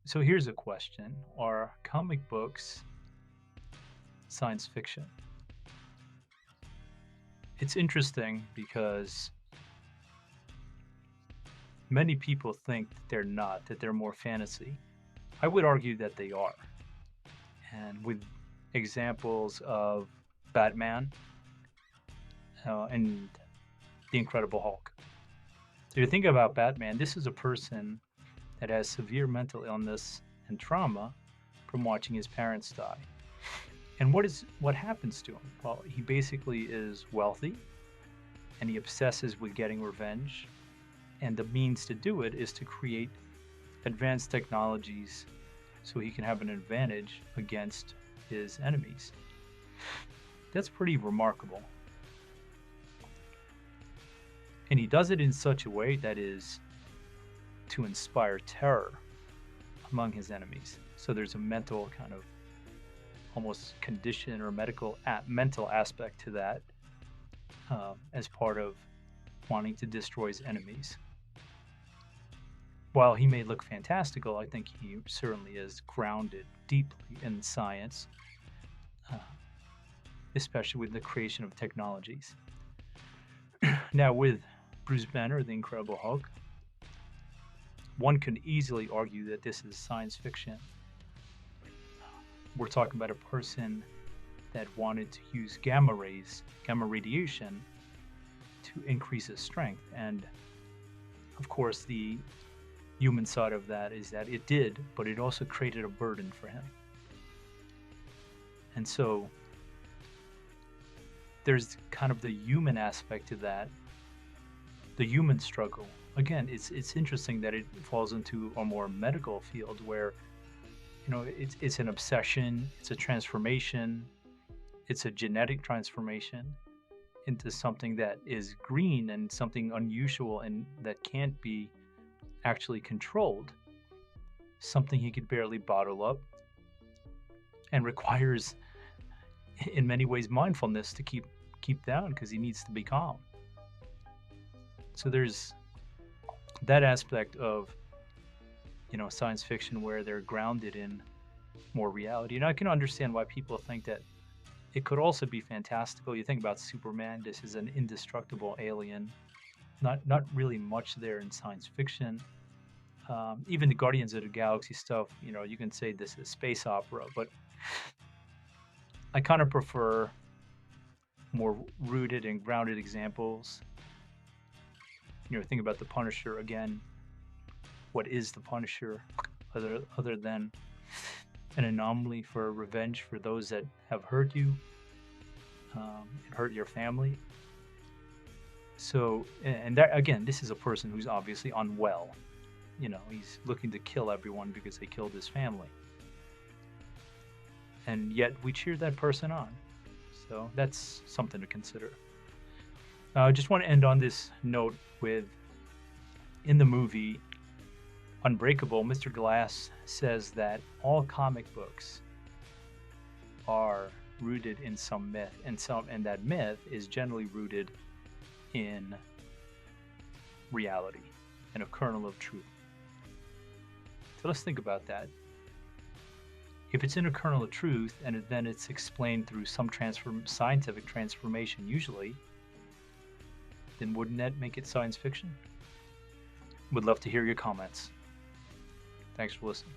So here's a question. Are comic books science fiction? It's interesting because many people think that they're not, that they're more fantasy. I would argue that they are. And with examples of Batman and the Incredible Hulk. So you think about Batman, this is a person that has severe mental illness and trauma from watching his parents die. And what happens to him? Well, he basically is wealthy and he obsesses with getting revenge. And the means to do it is to create advanced technologies so he can have an advantage against his enemies. That's pretty remarkable. And he does it in such a way that is to inspire terror among his enemies. So there's a mental kind of almost condition or mental aspect to that as part of wanting to destroy his enemies. While he may look fantastical, I think he certainly is grounded deeply in science, uh, especially with the creation of technologies. Now, with Bruce Banner, the Incredible Hulk, one could easily argue that this is science fiction. We're talking about a person that wanted to use gamma rays, gamma radiation, to increase his strength. And of course, the human side of that is that it did, but it also created a burden for him. And so there's kind of the human aspect to that, the human struggle. Again, it's interesting that it falls into a more medical field where it's an obsession, it's a transformation, it's a genetic transformation into something that is green and something unusual and that can't be actually controlled, something he could barely bottle up, and requires, in many ways, mindfulness to keep down because he needs to be calm. So there's that aspect of science fiction where they're grounded in more reality. And I can understand why people think that it could also be fantastical. You think about Superman, this is an indestructible alien. Not really much there in science fiction. Even the Guardians of the Galaxy stuff, you can say this is space opera, but I kind of prefer more rooted and grounded examples. Think about the Punisher again. What is the Punisher other than an anomaly for revenge for those that have hurt you and hurt your family? So, and that again, this is a person who's obviously unwell. He's looking to kill everyone because they killed his family. And yet we cheer that person on. So that's something to consider. I just want to end on this note with in the movie Unbreakable, Mr. Glass says that all comic books are rooted in some myth, and that myth is generally rooted in reality and a kernel of truth. So let's think about that. If it's in a kernel of truth and then it's explained through some scientific transformation, usually, then wouldn't that make it science fiction? Would love to hear your comments. Thanks for listening.